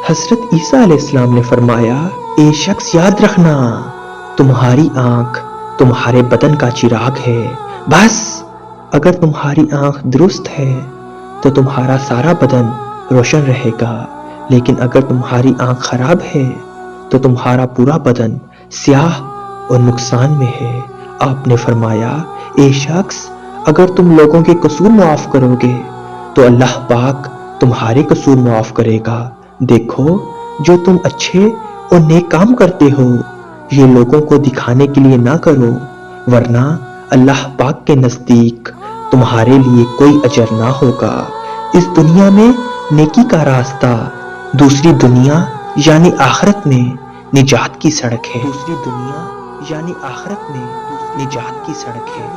حضرت عیسیٰ علیہ السلام نے فرمایا، اے شخص یاد رکھنا، تمہاری آنکھ تمہارے بدن کا چراغ ہے، بس اگر تمہاری آنکھ درست ہے تو تمہارا سارا بدن روشن رہے گا، لیکن اگر تمہاری آنکھ خراب ہے تو تمہارا پورا بدن سیاہ اور نقصان میں ہے۔ آپ نے فرمایا، اے شخص اگر تم لوگوں کے قصور معاف کرو گے تو اللہ پاک تمہارے قصور معاف کرے گا۔ دیکھو، جو تم اچھے اور نیک کام کرتے ہو یہ لوگوں کو دکھانے کے لیے نہ کرو، ورنہ اللہ پاک کے نزدیک تمہارے لیے کوئی اجر نہ ہوگا۔ اس دنیا میں نیکی کا راستہ دوسری دنیا یعنی آخرت میں نجات کی سڑک ہے۔ دوسری دنیا یعنی آخرت میں نجات کی سڑک ہے۔